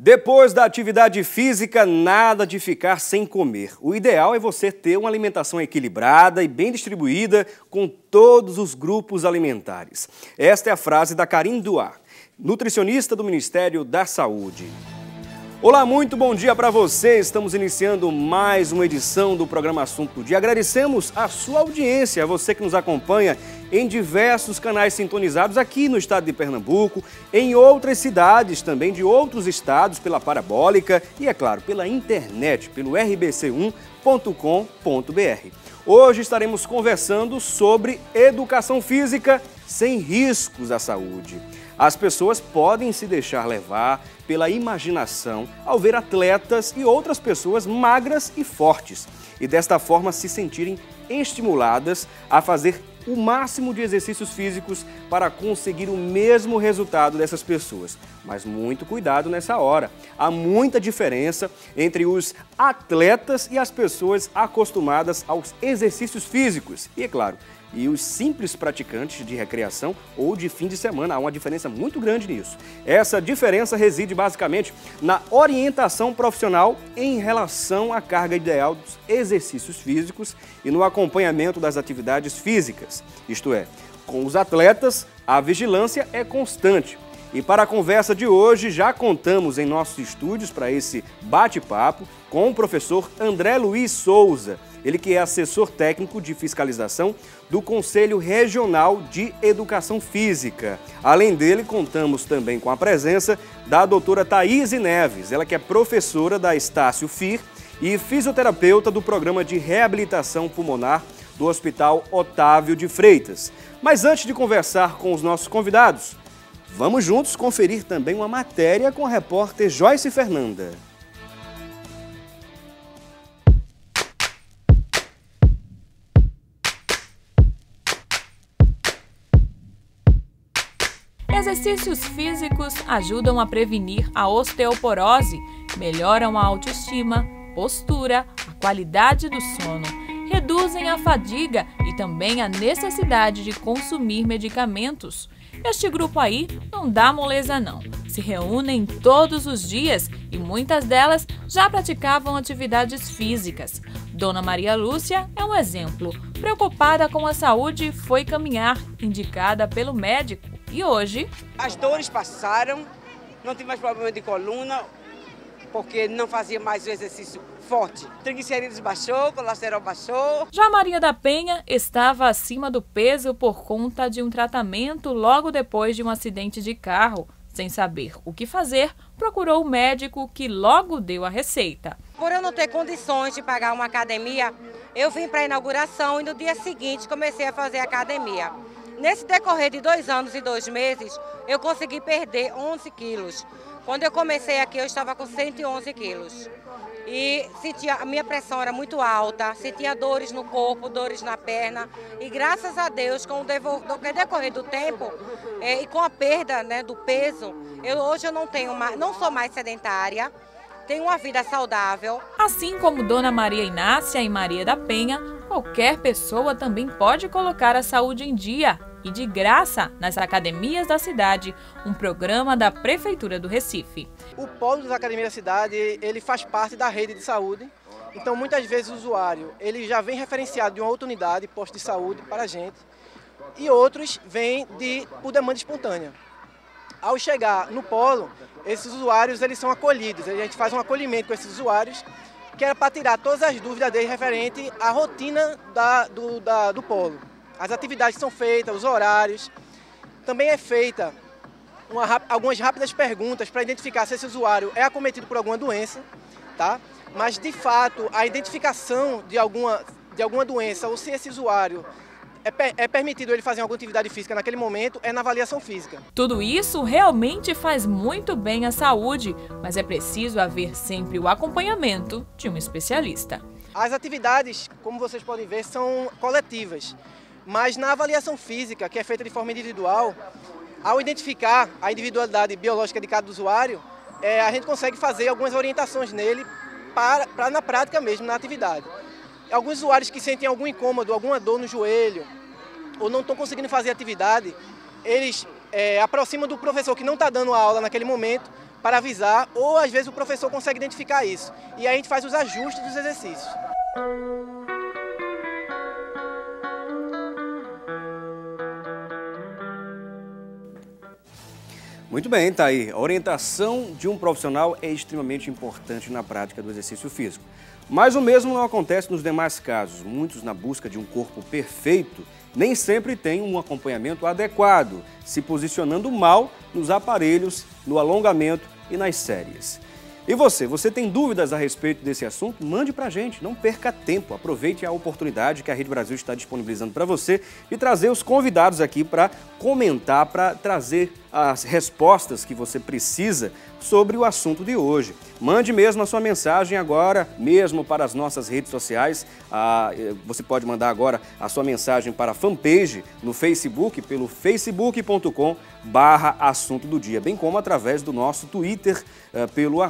Depois da atividade física, nada de ficar sem comer. O ideal é você ter uma alimentação equilibrada e bem distribuída com todos os grupos alimentares. Esta é a frase da Karine Duarte, nutricionista do Ministério da Saúde. Olá, muito bom dia para você. Estamos iniciando mais uma edição do programa Assunto do Dia. Agradecemos a sua audiência, a você que nos acompanha em diversos canais sintonizados aqui no estado de Pernambuco, em outras cidades também de outros estados, pela parabólica e, é claro, pela internet, pelo rbc1.com.br. Hoje estaremos conversando sobre educação física sem riscos à saúde. As pessoas podem se deixar levar pela imaginação ao ver atletas e outras pessoas magras e fortes e desta forma se sentirem estimuladas a fazer o máximo de exercícios físicos para conseguir o mesmo resultado dessas pessoas. Mas muito cuidado nessa hora. Há muita diferença entre os atletas e as pessoas acostumadas aos exercícios físicos. E é claro, e os simples praticantes de recreação ou de fim de semana. Há uma diferença muito grande nisso. Essa diferença reside basicamente na orientação profissional em relação à carga ideal dos exercícios físicos e no acompanhamento das atividades físicas. Isto é, com os atletas, a vigilância é constante. E para a conversa de hoje, já contamos em nossos estúdios para esse bate-papo com o professor André Luiz Souza, ele que é assessor técnico de fiscalização do Conselho Regional de Educação Física. Além dele, contamos também com a presença da doutora Thaíse Neves, ela que é professora da Estácio FIR e fisioterapeuta do Programa de Reabilitação Pulmonar do Hospital Otávio de Freitas. Mas antes de conversar com os nossos convidados, vamos juntos conferir também uma matéria com a repórter Joyce Fernanda. Exercícios físicos ajudam a prevenir a osteoporose, melhoram a autoestima, postura, a qualidade do sono, reduzem a fadiga e também a necessidade de consumir medicamentos. Este grupo aí não dá moleza não, se reúnem todos os dias e muitas delas já praticavam atividades físicas. Dona Maria Lúcia é um exemplo. Preocupada com a saúde, foi caminhar, indicada pelo médico. E hoje? As dores passaram, não tive mais problema de coluna, porque não fazia mais o exercício forte. Triglicerídeos baixou, colesterol baixou. Já Maria da Penha estava acima do peso por conta de um tratamento logo depois de um acidente de carro. Sem saber o que fazer, procurou o médico que logo deu a receita. Por eu não ter condições de pagar uma academia, eu vim para a inauguração e no dia seguinte comecei a fazer academia. Nesse decorrer de 2 anos e 2 meses, eu consegui perder 11 quilos. Quando eu comecei aqui, eu estava com 111 quilos. E a minha pressão era muito alta, sentia dores no corpo, dores na perna. E graças a Deus, com o decorrer do tempo e com a perda, né, do peso, hoje eu não sou mais sedentária. Tenho uma vida saudável. Assim como Dona Maria Inácia e Maria da Penha, qualquer pessoa também pode colocar a saúde em dia e de graça nas academias da cidade, um programa da Prefeitura do Recife. O polo das academias da cidade, ele faz parte da rede de saúde, então muitas vezes o usuário ele já vem referenciado de uma outra unidade, posto de saúde para a gente, e outros vêm por demanda espontânea. Ao chegar no polo, esses usuários eles são acolhidos, a gente faz um acolhimento com esses usuários, que era para tirar todas as dúvidas deles referente à rotina do polo. As atividades são feitas, os horários. Também é feita algumas rápidas perguntas para identificar se esse usuário é acometido por alguma doença, tá? Mas, de fato, a identificação de alguma doença ou se esse usuário é permitido ele fazer alguma atividade física naquele momento, é na avaliação física. Tudo isso realmente faz muito bem à saúde, mas é preciso haver sempre o acompanhamento de um especialista. As atividades, como vocês podem ver, são coletivas, mas na avaliação física, que é feita de forma individual, ao identificar a individualidade biológica de cada usuário, a gente consegue fazer algumas orientações nele para na prática mesmo, na atividade. Alguns usuários que sentem algum incômodo, alguma dor no joelho, ou não estão conseguindo fazer atividade, eles aproximam do professor que não está dando a aula naquele momento para avisar, ou às vezes o professor consegue identificar isso. E aí a gente faz os ajustes dos exercícios. Muito bem, tá aí. A orientação de um profissional é extremamente importante na prática do exercício físico. Mas o mesmo não acontece nos demais casos. Muitos, na busca de um corpo perfeito, nem sempre têm um acompanhamento adequado, se posicionando mal nos aparelhos, no alongamento e nas séries. E você tem dúvidas a respeito desse assunto? Mande pra gente, não perca tempo. Aproveite a oportunidade que a Rede Brasil está disponibilizando para você e trazer os convidados aqui para comentar, para trazer as respostas que você precisa sobre o assunto de hoje. Mande mesmo a sua mensagem agora, mesmo para as nossas redes sociais. Você pode mandar agora a sua mensagem para a fanpage no Facebook, pelo facebook.com/assunto do dia, bem como através do nosso Twitter, pelo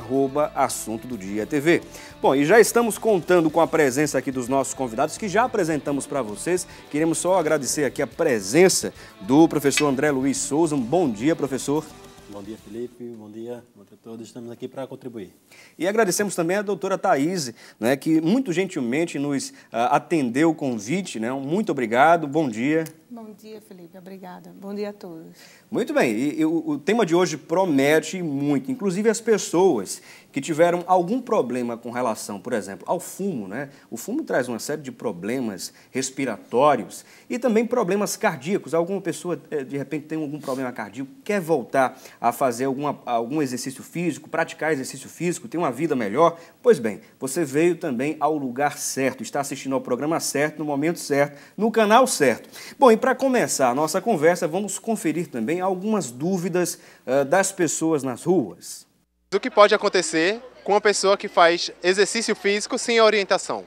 @assunto do dia TV. Bom, e já estamos contando com a presença aqui dos nossos convidados, que já apresentamos para vocês. Queremos só agradecer aqui a presença do professor André Luiz Souza. Um bom dia, professor. Bom dia, Felipe. Bom dia a todos. Estamos aqui para contribuir. E agradecemos também a doutora Thaís, né, que muito gentilmente nos atendeu o convite. Né? Muito obrigado. Bom dia. Bom dia, Felipe. Obrigada. Bom dia a todos. Muito bem. E o tema de hoje promete muito. Inclusive as pessoas que tiveram algum problema com relação, por exemplo, ao fumo, né? O fumo traz uma série de problemas respiratórios e também problemas cardíacos. Alguma pessoa, de repente, tem algum problema cardíaco, quer voltar a fazer algum exercício físico, praticar exercício físico, ter uma vida melhor. Pois bem, você veio também ao lugar certo, está assistindo ao programa certo, no momento certo, no canal certo. Bom, e para começar a nossa conversa, vamos conferir também algumas dúvidas das pessoas nas ruas. O que pode acontecer com uma pessoa que faz exercício físico sem orientação?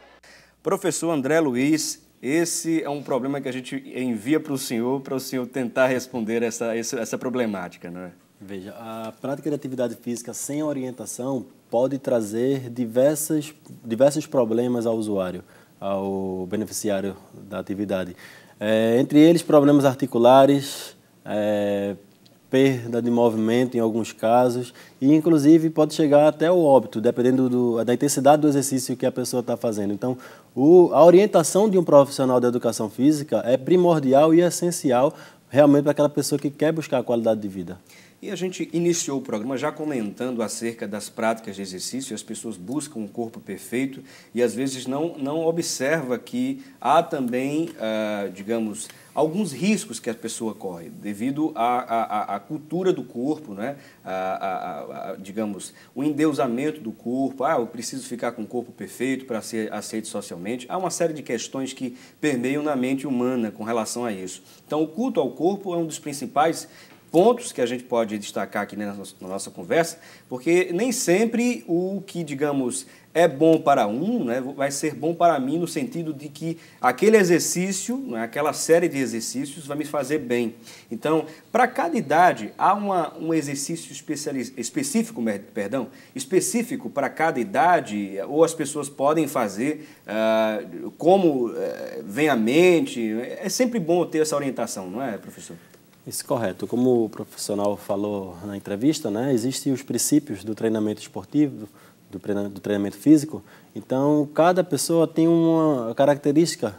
Professor André Luiz, esse é um problema que a gente envia para o senhor tentar responder essa problemática, não é? Veja, a prática de atividade física sem orientação pode trazer diversos problemas ao usuário, ao beneficiário da atividade. Entre eles, problemas articulares, perda de movimento em alguns casos e, inclusive, pode chegar até o óbito, dependendo da intensidade do exercício que a pessoa está fazendo. Então, a orientação de um profissional da educação física é primordial e essencial realmente para aquela pessoa que quer buscar a qualidade de vida. E a gente iniciou o programa já comentando acerca das práticas de exercício. As pessoas buscam um corpo perfeito e às vezes não observa que há também, digamos, alguns riscos que a pessoa corre devido à cultura do corpo, né? Digamos, o endeusamento do corpo. Eu preciso ficar com o corpo perfeito para ser aceito socialmente. Há uma série de questões que permeiam na mente humana com relação a isso. Então, o culto ao corpo é um dos principais pontos que a gente pode destacar aqui na nossa conversa, porque nem sempre o que, digamos, é bom para um, né, vai ser bom para mim no sentido de que aquele exercício, né, aquela série de exercícios vai me fazer bem. Então, para cada idade, há um exercício específico para cada idade, ou as pessoas podem fazer como vem à mente. É sempre bom ter essa orientação, não é, professor? Isso, correto. Como o profissional falou na entrevista, né, existem os princípios do treinamento esportivo, do treinamento físico. Então, cada pessoa tem uma característica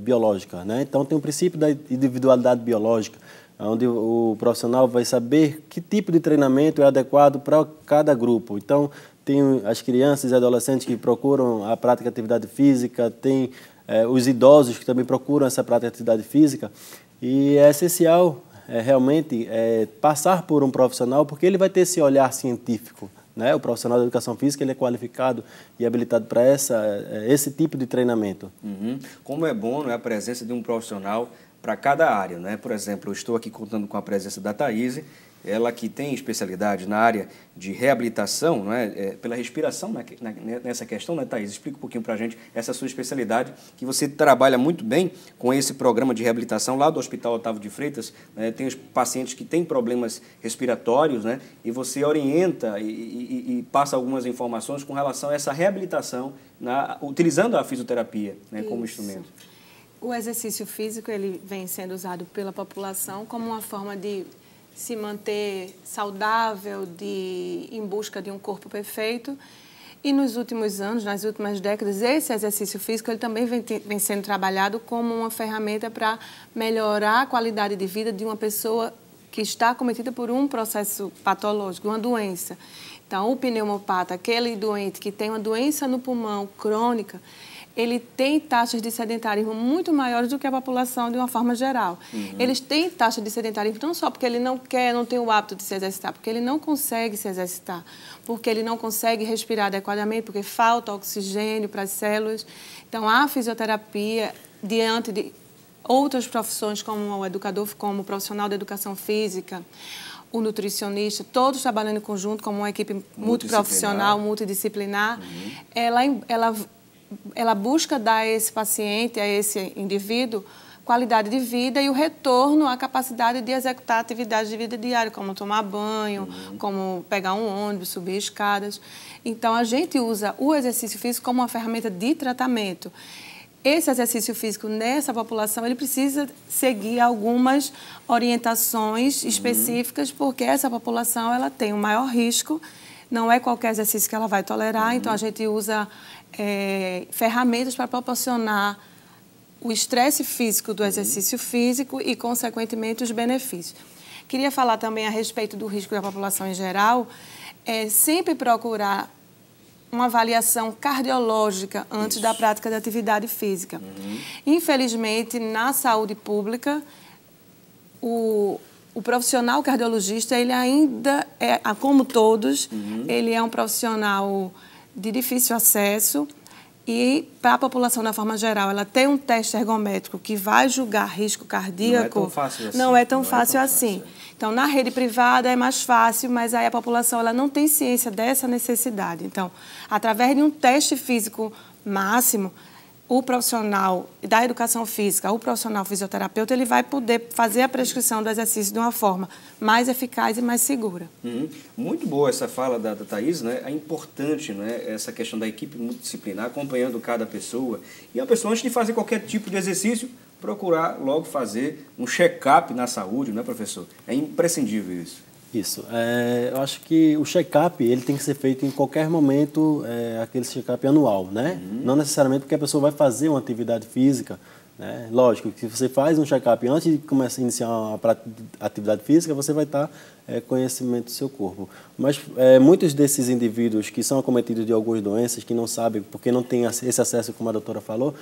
biológica, né? Então, tem um princípio da individualidade biológica, onde o profissional vai saber que tipo de treinamento é adequado para cada grupo. Então, tem as crianças e adolescentes que procuram a prática de atividade física, tem os idosos que também procuram essa prática de atividade física. E é essencial realmente passar por um profissional, porque ele vai ter esse olhar científico, né? O profissional da educação física ele é qualificado e habilitado para esse tipo de treinamento. Uhum. Como é bom, né, a presença de um profissional para cada área, né? Por exemplo, eu estou aqui contando com a presença da Thaís, ela que tem especialidade na área de reabilitação, né, pela respiração nessa questão, né, Thaís? Explica um pouquinho para a gente essa sua especialidade, que você trabalha muito bem com esse programa de reabilitação lá do Hospital Otávio de Freitas, né? Tem os pacientes que têm problemas respiratórios, né, e você orienta e passa algumas informações com relação a essa reabilitação, utilizando a fisioterapia, né, como instrumento. O exercício físico ele vem sendo usado pela população como uma forma de se manter saudável, em busca de um corpo perfeito. E nos últimos anos, nas últimas décadas, esse exercício físico ele também vem sendo trabalhado como uma ferramenta para melhorar a qualidade de vida de uma pessoa que está acometida por um processo patológico, uma doença. Então, o pneumopata, aquele doente que tem uma doença no pulmão crônica, ele tem taxas de sedentarismo muito maiores do que a população de uma forma geral. Eles têm taxa de sedentarismo não só porque ele não tem o hábito de se exercitar, porque ele não consegue se exercitar, porque ele não consegue respirar adequadamente, porque falta oxigênio para as células. Então, a fisioterapia, diante de outras profissões como o educador, como o profissional de educação física, o nutricionista, todos trabalhando em conjunto como uma equipe multiprofissional, multidisciplinar, ela busca dar a esse paciente, a esse indivíduo, qualidade de vida e o retorno à capacidade de executar atividades de vida diária, como tomar banho, como pegar um ônibus, subir escadas. Então, a gente usa o exercício físico como uma ferramenta de tratamento. Esse exercício físico nessa população, ele precisa seguir algumas orientações específicas, porque essa população ela tem um maior risco, não é qualquer exercício que ela vai tolerar, então a gente usa ferramentas para proporcionar o estresse físico do exercício físico e, consequentemente, os benefícios. Queria falar também a respeito do risco da população em geral, sempre procurar uma avaliação cardiológica antes da prática da atividade física. Infelizmente, na saúde pública, o profissional cardiologista, ele ainda como todos, ele é um profissional de difícil acesso e, para a população, de forma geral, ela tem um teste ergométrico que vai julgar risco cardíaco. Não é tão fácil assim. Não é tão fácil assim. Então, na rede privada é mais fácil, mas aí a população ela não tem ciência dessa necessidade. Então, através de um teste físico máximo, o profissional da educação física, o profissional fisioterapeuta, ele vai poder fazer a prescrição do exercício de uma forma mais eficaz e mais segura. Muito boa essa fala da Thaís, né? É importante, né, essa questão da equipe multidisciplinar, acompanhando cada pessoa. E a pessoa, antes de fazer qualquer tipo de exercício, procurar logo fazer um check-up na saúde, né, professor? É imprescindível isso. Isso. Eu acho que o check-up ele tem que ser feito em qualquer momento, aquele check-up anual, né? Não necessariamente porque a pessoa vai fazer uma atividade física, né? Lógico que se você faz um check-up antes de começar a iniciar uma atividade física, você vai estar conhecimento do seu corpo. Mas muitos desses indivíduos que são acometidos de algumas doenças, que não sabem, porque não têm esse acesso, como a doutora falou,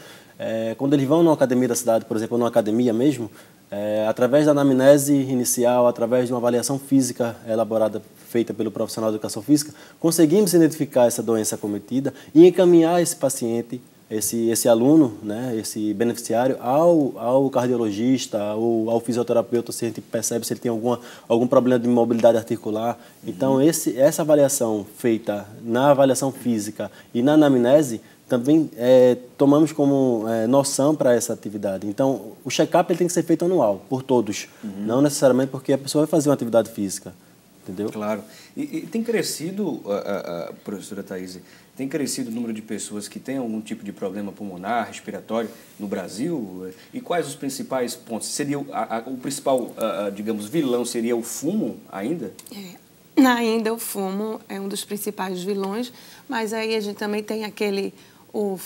quando eles vão numa academia da cidade, por exemplo, numa academia mesmo, através da anamnese inicial, através de uma avaliação física elaborada, feita pelo profissional de educação física, conseguimos identificar essa doença acometida e encaminhar esse paciente, esse aluno, né, esse beneficiário, ao cardiologista ou ao fisioterapeuta, se a gente percebe se ele tem algum problema de mobilidade articular. Então, essa avaliação feita na avaliação física e na anamnese, também tomamos como noção para essa atividade. Então, o check-up tem que ser feito anual, por todos. Não necessariamente porque a pessoa vai fazer uma atividade física. Entendeu? Claro. E tem crescido, professora Thaís, tem crescido o número de pessoas que têm algum tipo de problema pulmonar, respiratório no Brasil? E quais os principais pontos? Seria o principal, digamos, vilão seria o fumo ainda? Ainda o fumo é um dos principais vilões, mas aí a gente também tem o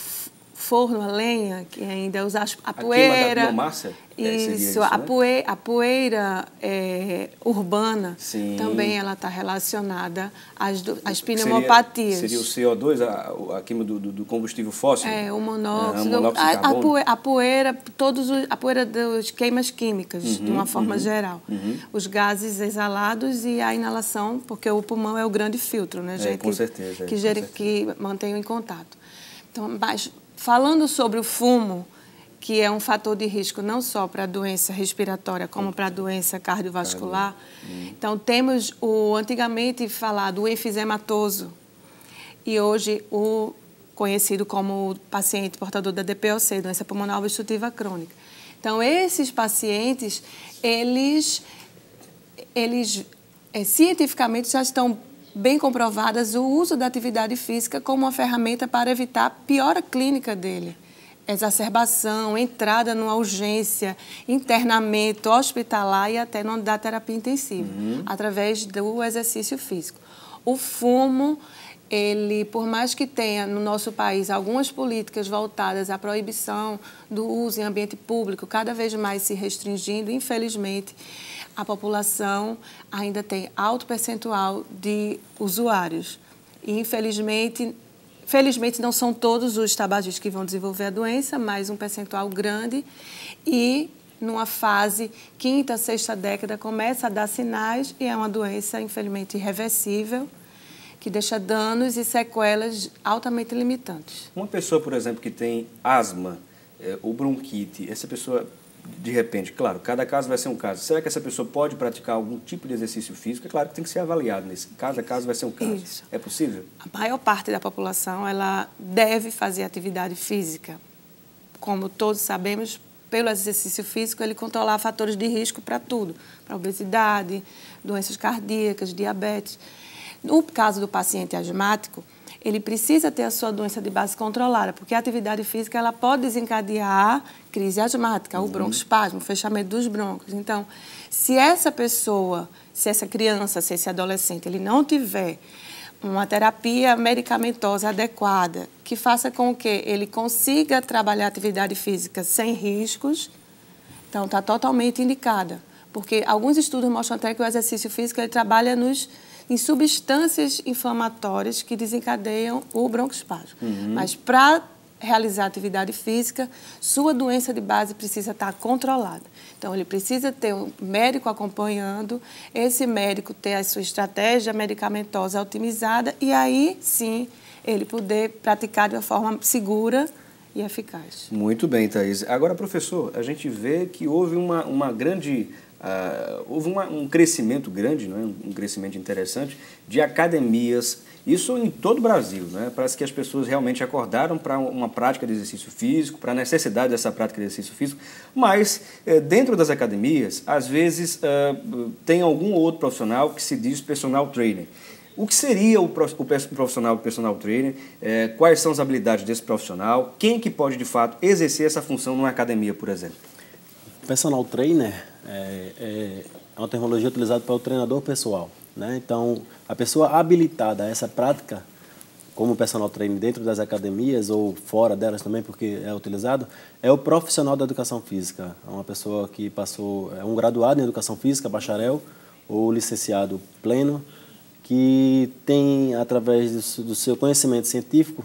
forno a lenha, que ainda usa a poeira. A queima da biomassa? Isso, né? a poeira urbana, sim, também ela está relacionada às pneumopatias. Seria o CO2, a queima do combustível fóssil? O monóxido, a poeira das queimas químicas, de uma forma geral. Os gases exalados e a inalação, porque o pulmão é o grande filtro, né, gente? Com certeza. Que mantém em contato. Então, mas, falando sobre o fumo, que é um fator de risco não só para a doença respiratória, como para a doença cardiovascular. Então, temos o antigamente falado o enfisematoso e hoje o conhecido como o paciente portador da DPOC, doença pulmonar obstrutiva crônica. Então, esses pacientes, eles cientificamente já estão bem comprovadas o uso da atividade física como uma ferramenta para evitar a piora clínica dele. exacerbação, entrada numa urgência, internamento hospitalar e até não dar terapia intensiva, através do exercício físico. O fumo, ele, por mais que tenha no nosso país algumas políticas voltadas à proibição do uso em ambiente público, cada vez mais se restringindo, infelizmente, a população ainda tem alto percentual de usuários. E, felizmente, não são todos os tabagistas que vão desenvolver a doença, mas um percentual grande. E, numa fase quinta, sexta década, começa a dar sinais e é uma doença, infelizmente, irreversível, que deixa danos e sequelas altamente limitantes. Uma pessoa, por exemplo, que tem asma ou bronquite, essa pessoa, de repente, claro, cada caso vai ser um caso. Será que essa pessoa pode praticar algum tipo de exercício físico? É claro que tem que ser avaliado nesse caso, a caso vai ser um caso. Isso. É possível? A maior parte da população, ela deve fazer atividade física. Como todos sabemos, pelo exercício físico, ele controla fatores de risco para tudo, para obesidade, doenças cardíacas, diabetes. No caso do paciente asmático, ele precisa ter a sua doença de base controlada, porque a atividade física ela pode desencadear crise asmática, o broncoespasmo, o fechamento dos brônquios. Então, se essa pessoa, se essa criança, se esse adolescente, ele não tiver uma terapia medicamentosa adequada, que faça com que ele consiga trabalhar atividade física sem riscos, então está totalmente indicada. Porque alguns estudos mostram até que o exercício físico ele trabalha em substâncias inflamatórias que desencadeiam o broncoespasmo. Mas para realizar atividade física, sua doença de base precisa estar controlada. Então, ele precisa ter um médico acompanhando, esse médico ter a sua estratégia medicamentosa otimizada e aí, sim, ele poder praticar de uma forma segura e eficaz. Muito bem, Thaís. Agora, professor, a gente vê que houve uma grande... houve um crescimento grande, não é? Um crescimento interessante de academias, isso em todo o Brasil, né? Parece que as pessoas realmente acordaram para uma prática de exercício físico, para a necessidade dessa prática de exercício físico, mas dentro das academias, às vezes tem algum outro profissional que se diz personal trainer. O que seria o profissional personal trainer? Quais são as habilidades desse profissional? Quem que pode, de fato, exercer essa função numa academia, por exemplo? Personal trainer é uma terminologia utilizada para o treinador pessoal, né? Então, a pessoa habilitada a essa prática, como personal trainer dentro das academias ou fora delas também, porque é utilizado, é o profissional da educação física. É uma pessoa que é um graduado em educação física, bacharel ou licenciado pleno, que tem, através do seu conhecimento científico,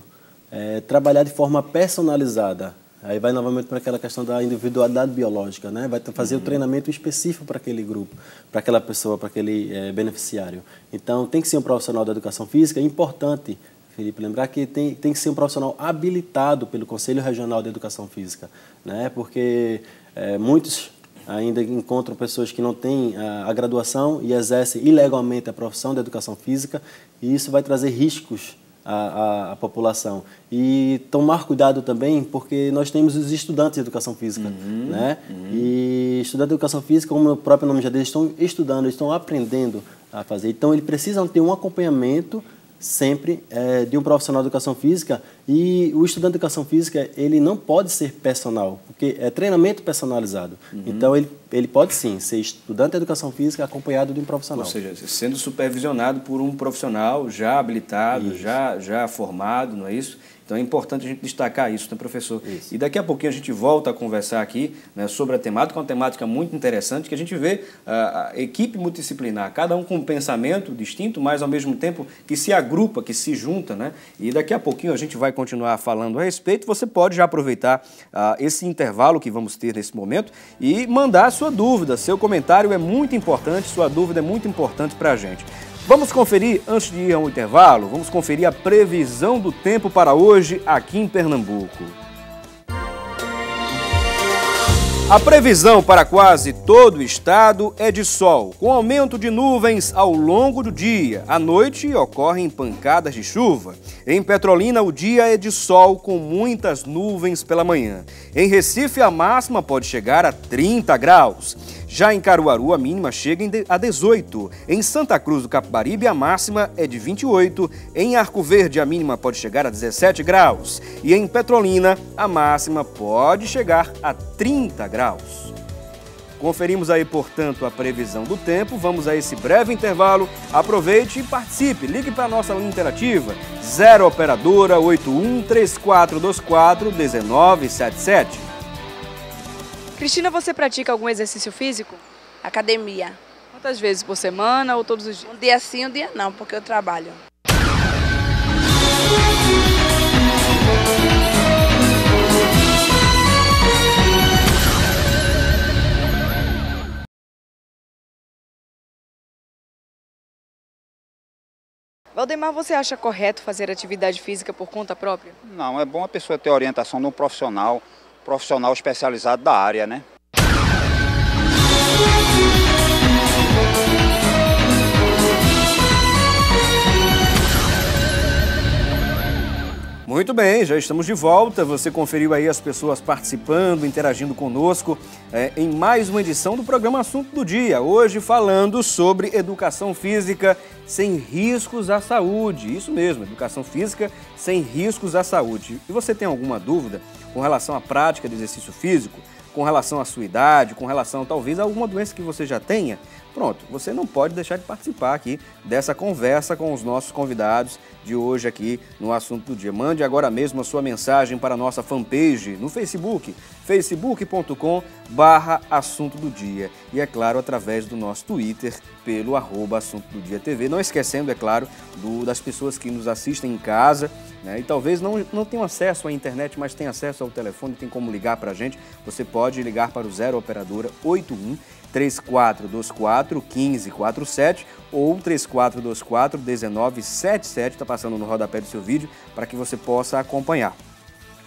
trabalhar de forma personalizada. Aí vai novamente para aquela questão da individualidade biológica, né? Vai fazer o treinamento específico para aquele grupo, para aquela pessoa, para aquele beneficiário. Então, tem que ser um profissional da educação física. É importante, Felipe, lembrar que tem que ser um profissional habilitado pelo Conselho Regional de Educação Física, né? Porque muitos ainda encontram pessoas que não têm a graduação e exercem ilegalmente a profissão da educação física, e isso vai trazer riscos à população. E tomar cuidado também, porque nós temos os estudantes de educação física, né? E estudantes de educação física, como o próprio nome já diz, estão estudando, estão aprendendo a fazer. Então, eles precisam ter um acompanhamento sempre de um profissional de educação física, e o estudante de educação física, ele não pode ser personal, porque é treinamento personalizado. Então, ele pode sim ser estudante de educação física acompanhado de um profissional. Ou seja, sendo supervisionado por um profissional já habilitado, já formado, não é isso? Então é importante a gente destacar isso, né, professor? Isso. E daqui a pouquinho a gente volta a conversar aqui, né, sobre a temática, uma temática muito interessante, que a gente vê a equipe multidisciplinar, cada um com um pensamento distinto, mas ao mesmo tempo que se agrupa, que se junta, né? E daqui a pouquinho a gente vai continuar falando a respeito. Você pode já aproveitar esse intervalo que vamos ter nesse momento e mandar a sua dúvida. Seu comentário é muito importante, sua dúvida é muito importante para a gente. Vamos conferir, antes de ir ao intervalo, vamos conferir a previsão do tempo para hoje aqui em Pernambuco. A previsão para quase todo o estado é de sol, com aumento de nuvens ao longo do dia. À noite ocorrem pancadas de chuva. Em Petrolina, o dia é de sol, com muitas nuvens pela manhã. Em Recife, a máxima pode chegar a 30 graus. Já em Caruaru, a mínima chega a 18. Em Santa Cruz do Capibaribe, a máxima é de 28. Em Arco Verde, a mínima pode chegar a 17 graus. E em Petrolina, a máxima pode chegar a 30 graus. Conferimos aí, portanto, a previsão do tempo. Vamos a esse breve intervalo. Aproveite e participe. Ligue para a nossa linha interativa 0 operadora 81 3424 1977. Cristina, você pratica algum exercício físico? Academia. Quantas vezes por semana ou todos os dias? Um dia sim, um dia não, porque eu trabalho. Valdemar, você acha correto fazer atividade física por conta própria? Não, é bom a pessoa ter orientação de um profissional especializado da área, né? Muito bem, já estamos de volta. Você conferiu aí as pessoas participando, interagindo conosco em mais uma edição do programa Assunto do Dia. Hoje falando sobre educação física sem riscos à saúde. Isso mesmo, educação física sem riscos à saúde. E você tem alguma dúvida com relação à prática de exercício físico, com relação à sua idade, com relação talvez a alguma doença que você já tenha? Pronto, você não pode deixar de participar aqui dessa conversa com os nossos convidados de hoje aqui no Assunto do Dia. Mande agora mesmo a sua mensagem para a nossa fanpage no Facebook, facebook.com/Assunto do Dia. E é claro, através do nosso Twitter, pelo @Assunto do Dia TV. Não esquecendo, é claro, das pessoas que nos assistem em casa, né? E talvez não tenham acesso à internet, mas tem acesso ao telefone, tem como ligar para a gente. Você pode ligar para o 0 operadora 81 3424 1547 ou 3424 1977, está passando no rodapé do seu vídeo, para que você possa acompanhar.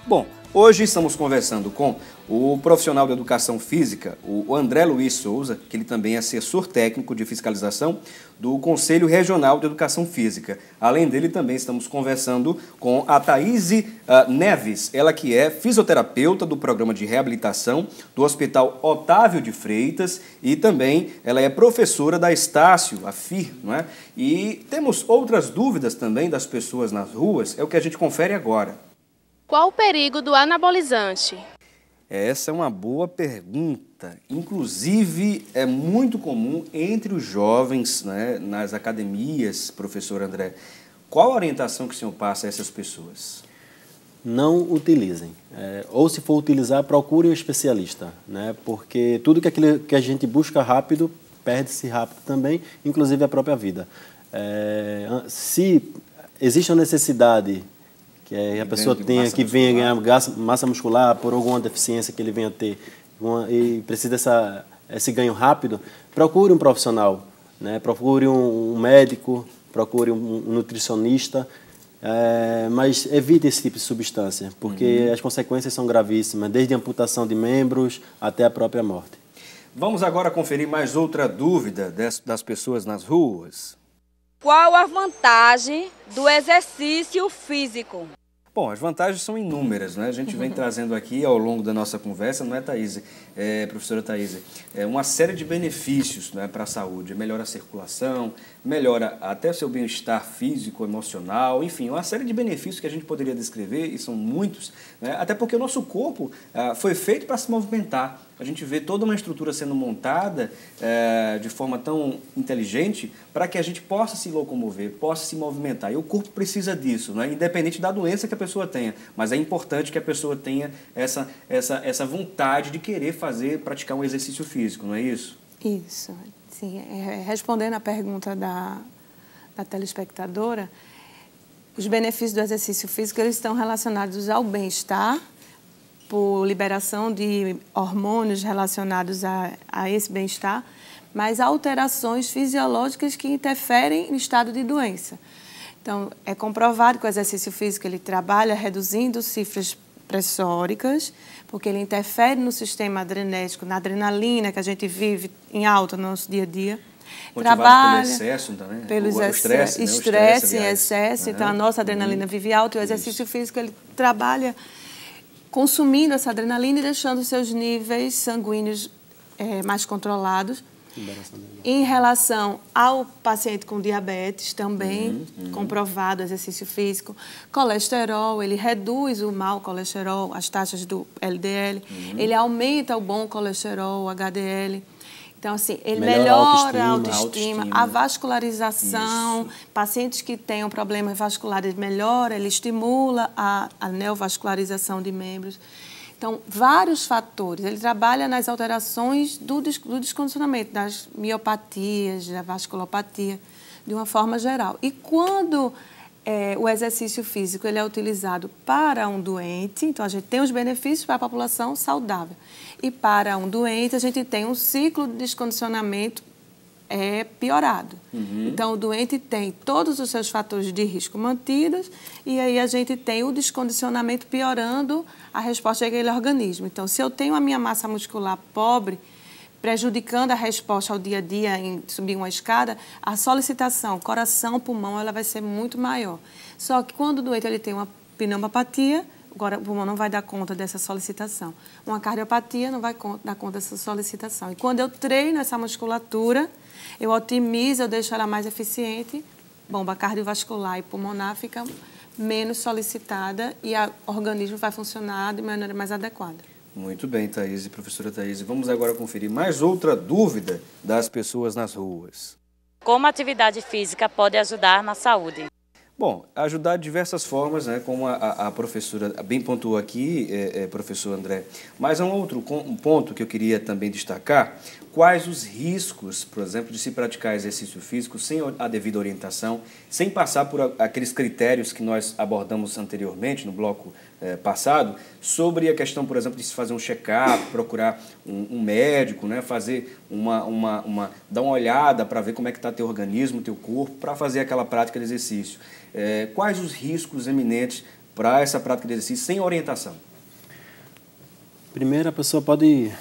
Bom, hoje estamos conversando com o profissional de educação física, o André Luiz Souza, que ele também é assessor técnico de fiscalização do Conselho Regional de Educação Física. Além dele, também estamos conversando com a Thaíse Neves, ela que é fisioterapeuta do programa de reabilitação do Hospital Otávio de Freitas e também ela é professora da Estácio, a FIR, não é? E temos outras dúvidas também das pessoas nas ruas, é o que a gente confere agora. Qual o perigo do anabolizante? Essa é uma boa pergunta. Inclusive, é muito comum entre os jovens, né, nas academias, professor André. Qual a orientação que o senhor passa a essas pessoas? Não utilizem. Ou se for utilizar, procure um especialista, né? Porque tudo que a gente busca rápido, perde-se rápido também, inclusive a própria vida. Se existe uma necessidade que a pessoa tenha, que venha ganhar massa muscular por alguma deficiência que ele venha ter e precisa esse ganho rápido, procure um profissional, né? Procure um médico, procure um nutricionista, mas evite esse tipo de substância, porque as consequências são gravíssimas, desde a amputação de membros até a própria morte. Vamos agora conferir mais outra dúvida das pessoas nas ruas. Qual a vantagem do exercício físico? Bom, as vantagens são inúmeras, né? A gente vem trazendo aqui ao longo da nossa conversa, não é, Thaíse? Professora Thaíse, uma série de benefícios, né, para a saúde. Melhora a circulação, melhora até o seu bem-estar físico, emocional, enfim, uma série de benefícios que a gente poderia descrever, e são muitos, né? Até porque o nosso corpo foi feito para se movimentar. A gente vê toda uma estrutura sendo montada de forma tão inteligente para que a gente possa se locomover, possa se movimentar. E o corpo precisa disso, né? Independente da doença que a pessoa tenha. Mas é importante que a pessoa tenha essa vontade de querer praticar um exercício físico, não é isso? Isso, sim. Respondendo à pergunta da telespectadora, os benefícios do exercício físico eles estão relacionados ao bem-estar, por liberação de hormônios relacionados a esse bem-estar, mas alterações fisiológicas que interferem no estado de doença. Então, é comprovado que o exercício físico ele trabalha reduzindo cifras pressóricas, porque ele interfere no sistema adrenético, na adrenalina que a gente vive em alta no nosso dia a dia. Motivado pelo excesso também? Pelo estresse em excesso, então a nossa adrenalina vive alta e o exercício físico ele trabalha consumindo essa adrenalina e deixando seus níveis sanguíneos mais controlados. Em relação ao paciente com diabetes, também comprovado exercício físico. Colesterol, ele reduz o mau colesterol, as taxas do LDL. Ele aumenta o bom colesterol, o HDL. Então, assim, ele melhora a autoestima, a vascularização. Pacientes que tenham problemas vasculares, melhora, ele estimula a neovascularização de membros. Então, vários fatores. Ele trabalha nas alterações do descondicionamento, das miopatias, da vasculopatia, de uma forma geral. E quando o exercício físico ele é utilizado para um doente, então a gente tem os benefícios para a população saudável. E para um doente, a gente tem um ciclo de descondicionamento piorado. Então, o doente tem todos os seus fatores de risco mantidos e aí a gente tem o descondicionamento piorando a resposta daquele organismo. Então, se eu tenho a minha massa muscular pobre, prejudicando a resposta ao dia a dia em subir uma escada, a solicitação coração, pulmão, ela vai ser muito maior. Só que quando o doente ele tem uma pneumopatia, agora o pulmão não vai dar conta dessa solicitação. Uma cardiopatia não vai dar conta dessa solicitação. E quando eu treino essa musculatura, eu otimizo, eu deixo ela mais eficiente, bomba cardiovascular e pulmonar fica menos solicitada e o organismo vai funcionar de maneira mais adequada. Muito bem, Thaís e professora Thaís. Vamos agora conferir mais outra dúvida das pessoas nas ruas. Como a atividade física pode ajudar na saúde? Bom, ajudar de diversas formas, né, como a professora bem pontuou aqui, professor André. Mas há um ponto que eu queria também destacar. Quais os riscos, por exemplo, de se praticar exercício físico sem a devida orientação, sem passar por aqueles critérios que nós abordamos anteriormente, no bloco passado, sobre a questão, por exemplo, de se fazer um check-up, procurar um médico, né, fazer dar uma olhada para ver como é que está teu organismo, teu corpo, para fazer aquela prática de exercício. Quais os riscos eminentes para essa prática de exercício sem orientação? Primeiro, a pessoa pode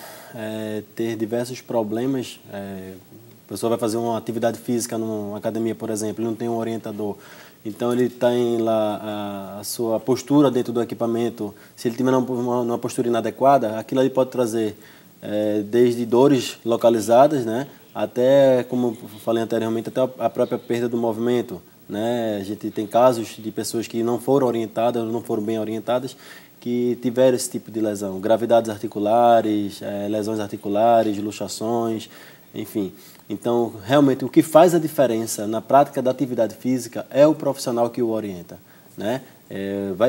ter diversos problemas. A pessoa vai fazer uma atividade física numa academia, por exemplo, ele não tem um orientador. Então, ele tem lá a sua postura dentro do equipamento. Se ele tiver uma postura inadequada, aquilo ali pode trazer desde dores localizadas, né, até, como falei anteriormente, até a própria perda do movimento. Né? A gente tem casos de pessoas que não foram orientadas, não foram bem orientadas, que tiveram esse tipo de lesão, gravidades articulares, lesões articulares, luxações, enfim. Então, realmente, o que faz a diferença na prática da atividade física é o profissional que o orienta, né?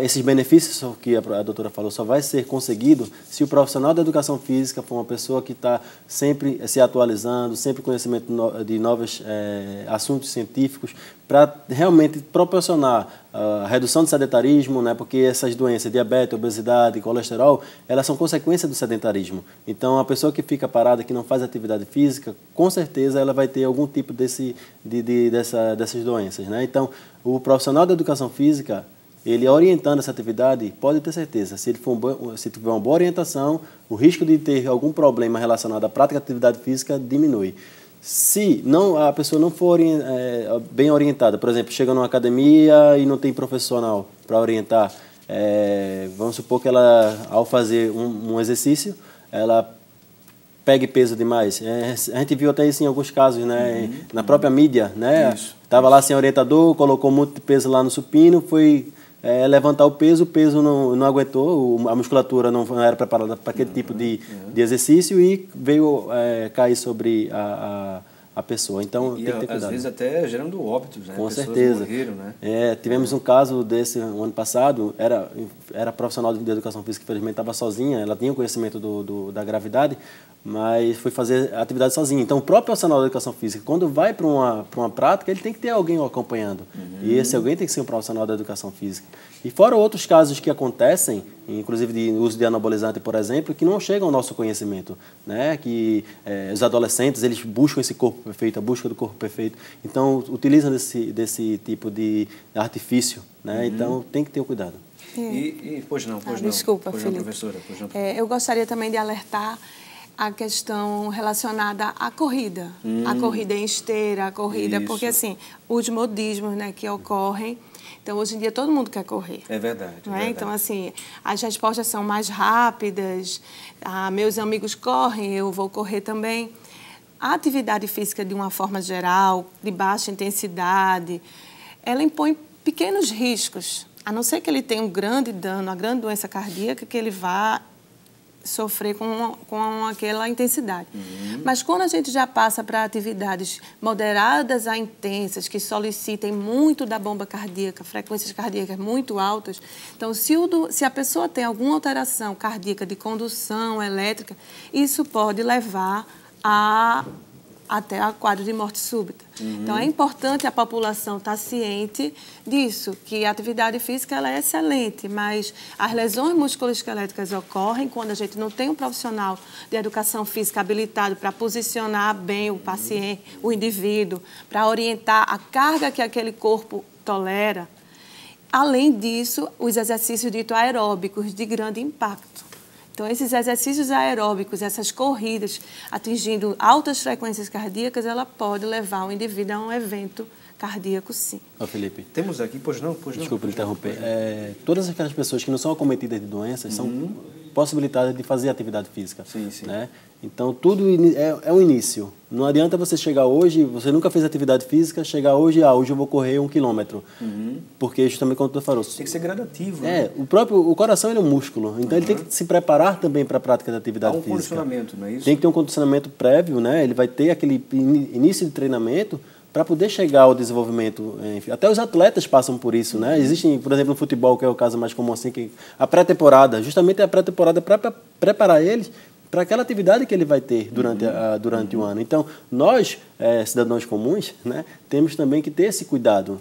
Esses benefícios que a doutora falou só vai ser conseguido se o profissional da educação física for uma pessoa que está sempre se atualizando, sempre conhecimento de novos assuntos científicos, para realmente proporcionar a redução do sedentarismo, né, porque essas doenças, diabetes, obesidade, colesterol, elas são consequência do sedentarismo. Então, a pessoa que fica parada, que não faz atividade física, com certeza ela vai ter algum tipo dessas doenças. Né? Então, o profissional da educação física, ele orientando essa atividade, pode ter certeza, se tiver uma boa orientação, o risco de ter algum problema relacionado à prática de atividade física diminui. Se a pessoa não for bem orientada, por exemplo, chega numa academia e não tem profissional para orientar, vamos supor que ela, ao fazer um exercício, ela pegue peso demais. A gente viu até isso em alguns casos, né? Na própria mídia, né? Estava lá sem orientador, colocou muito peso lá no supino, foi levantar o peso não aguentou, a musculatura não era preparada para aquele tipo de exercício e veio cair sobre a pessoa. Então, tem que ter cuidado. Às vezes até gerando óbitos, né? Com Pessoas certeza. Morreram, né? Tivemos um caso desse no ano passado, era profissional de educação física, infelizmente estava sozinha, ela tinha o conhecimento da gravidade, mas foi fazer atividade sozinha. Então, o próprio profissional da educação física, quando vai para uma prática, ele tem que ter alguém o acompanhando. E esse alguém tem que ser um profissional da educação física. E fora outros casos que acontecem, inclusive de uso de anabolizante, por exemplo, que não chegam ao nosso conhecimento, né? Que os adolescentes, eles buscam esse corpo perfeito, a busca do corpo perfeito. Então, utilizam desse tipo de artifício, né? Então, tem que ter cuidado. Pois não. Desculpa, pois Felipe. não, professora. Eu gostaria também de alertar a questão relacionada à corrida. A corrida em esteira, a corrida... Isso. Porque, assim, os modismos, né, que ocorrem Então, hoje em dia, todo mundo quer correr. É verdade. Não é? Então, assim, as respostas são mais rápidas. Meus amigos correm, eu vou correr também. A atividade física, de uma forma geral, de baixa intensidade, ela impõe pequenos riscos, a não ser que ele tenha um grande dano, uma grande doença cardíaca, que ele vá sofrer com aquela intensidade. Mas quando a gente já passa para atividades moderadas a intensas, que solicitem muito da bomba cardíaca, frequências cardíacas muito altas, então se a pessoa tem alguma alteração cardíaca de condução elétrica, isso pode levar até a quadro de morte súbita. Então, é importante a população estar ciente disso, que a atividade física ela é excelente, mas as lesões musculoesqueléticas ocorrem quando a gente não tem um profissional de educação física habilitado para posicionar bem o paciente, o indivíduo, para orientar a carga que aquele corpo tolera. Além disso, os exercícios ditos aeróbicos de grande impacto. Então, esses exercícios aeróbicos, essas corridas atingindo altas frequências cardíacas, ela pode levar o indivíduo a um evento cardíaco, sim. Felipe. Temos aqui, pois não. Desculpa interromper. Todas aquelas pessoas que não são acometidas de doenças são possibilitadas de fazer atividade física. Sim, sim. Né? Então, tudo é um início. Não adianta você chegar hoje, você nunca fez atividade física, chegar hoje, hoje eu vou correr 1 quilômetro. Porque justamente como tu falou... Tem que ser gradativo. Né? O coração ele é um músculo, então ele tem que se preparar também para a prática da atividade física. Condicionamento, não é isso? Tem que ter um condicionamento prévio, né? Ele vai ter aquele início de treinamento para poder chegar ao desenvolvimento. Enfim, até os atletas passam por isso, né? Existem, por exemplo, no futebol, que é o caso mais comum assim, que a pré-temporada, justamente a pré-temporada para preparar eles para aquela atividade que ele vai ter durante o ano. Então, nós, cidadãos comuns, né, temos também que ter esse cuidado.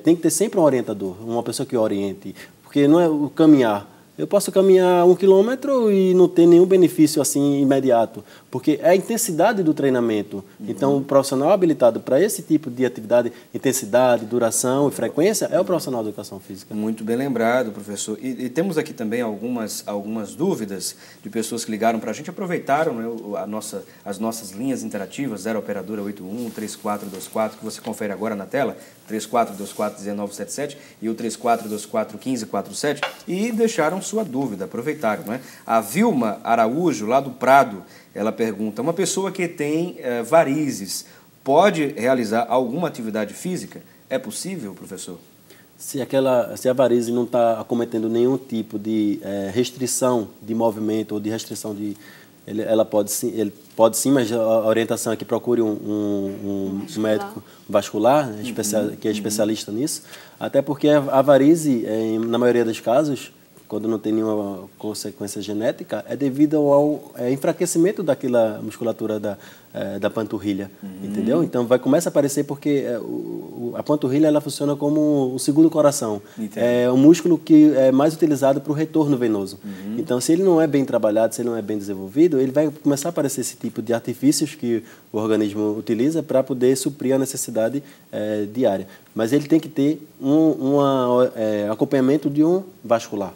Tem que ter sempre um orientador, uma pessoa que oriente, porque não é o caminhar. Eu posso caminhar 1 quilômetro e não ter nenhum benefício assim imediato, porque é a intensidade do treinamento. Então, o profissional habilitado para esse tipo de atividade, intensidade, duração e frequência, é o profissional de educação física. Muito bem lembrado, professor. E temos aqui também algumas dúvidas de pessoas que ligaram para a gente, aproveitaram, né, as nossas linhas interativas, 0 Operadora 81 3424, que você confere agora na tela, 3424-1977 e o 3424-1547, e deixaram sua dúvida, aproveitaram, né? A Vilma Araújo, lá do Prado, ela pergunta, uma pessoa que tem varizes pode realizar alguma atividade física? É possível, professor? Se a varize não está acometendo nenhum tipo de restrição de movimento ou de restrição de... Ele pode sim, mas a orientação é que procure um médico vascular, né, que é especialista nisso, até porque a varize, na maioria dos casos, quando não tem nenhuma consequência genética, é devido ao enfraquecimento daquela musculatura da panturrilha, entendeu? Então, começa a aparecer porque a panturrilha ela funciona como um segundo coração. Entendi. É um músculo que é mais utilizado para o retorno venoso. Então, se ele não é bem trabalhado, se ele não é bem desenvolvido, ele vai começar a aparecer esse tipo de artifícios que o organismo utiliza para poder suprir a necessidade diária. Mas ele tem que ter acompanhamento de um vascular,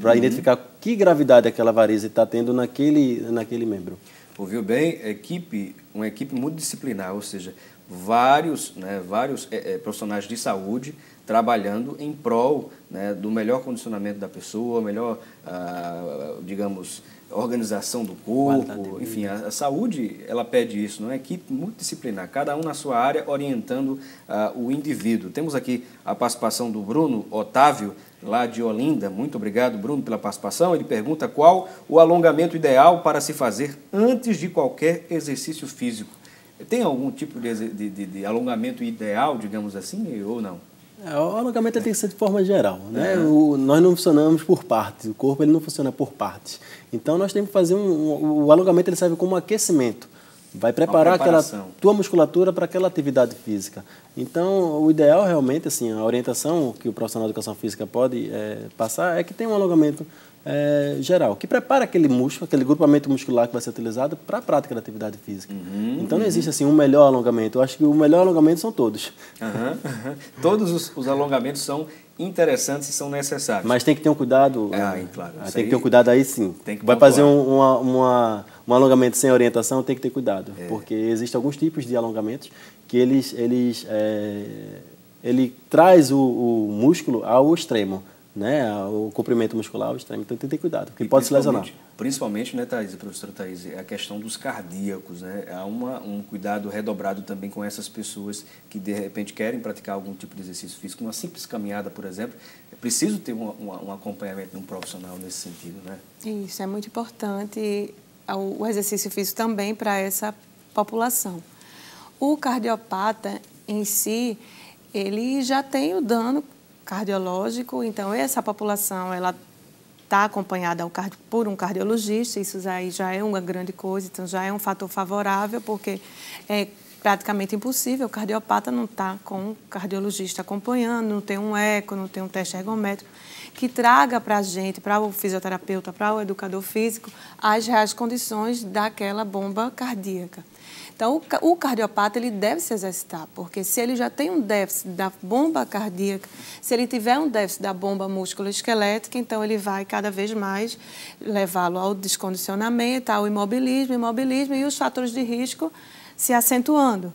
para identificar que gravidade aquela varize está tendo naquele membro. Ouviu bem? Uma equipe multidisciplinar, ou seja, vários profissionais de saúde trabalhando em prol, né, do melhor condicionamento da pessoa, melhor, digamos, organização do corpo, enfim, a saúde, ela pede isso, não é? Equipe multidisciplinar, cada um na sua área, orientando o indivíduo. Temos aqui a participação do Bruno Otávio, lá de Olinda. Muito obrigado, Bruno, pela participação. Ele pergunta qual o alongamento ideal para se fazer antes de qualquer exercício físico. Tem algum tipo de alongamento ideal, digamos assim, ou não? O alongamento tem que ser de forma geral, né? Nós não funcionamos por partes, o corpo ele não funciona por partes. Então, nós temos que fazer o alongamento ele serve como um aquecimento. Vai preparar aquela tua musculatura para aquela atividade física. Então, o ideal realmente, assim, a orientação que o profissional de educação física pode passar é que tenha um alongamento geral, que prepara aquele músculo, aquele grupamento muscular que vai ser utilizado para a prática da atividade física. Então, não existe assim um melhor alongamento. Eu acho que o melhor alongamento são todos. Todos os alongamentos são interessantes e são necessários. Mas tem que ter um cuidado. Claro. Tem que ter um cuidado aí, sim. Vai fazer um alongamento sem orientação, tem que ter cuidado. Porque existem alguns tipos de alongamentos que eles ele traz o músculo ao extremo, né? O comprimento muscular ao extremo. Então tem que ter cuidado, porque ele pode se lesionar. Principalmente, né, Thaís, professora Thaís, é a questão dos cardíacos, né? Há um cuidado redobrado também com essas pessoas que, de repente, querem praticar algum tipo de exercício físico. Uma simples caminhada, por exemplo, é preciso ter um acompanhamento de um profissional nesse sentido, né? Isso, é muito importante o exercício físico também para essa população. O cardiopata em si, ele já tem o dano cardiológico, então essa população, ela está acompanhada por um cardiologista, isso aí já é uma grande coisa, então já é um fator favorável, porque é praticamente impossível, o cardiopata não está com o cardiologista acompanhando, não tem um eco, não tem um teste ergométrico, que traga para a gente, para o fisioterapeuta, para o educador físico, as reais condições daquela bomba cardíaca. Então, o cardiopata, ele deve se exercitar, porque se ele já tem um déficit da bomba cardíaca, se ele tiver um déficit da bomba musculoesquelética, então ele vai cada vez mais levá-lo ao descondicionamento, ao imobilismo e os fatores de risco se acentuando.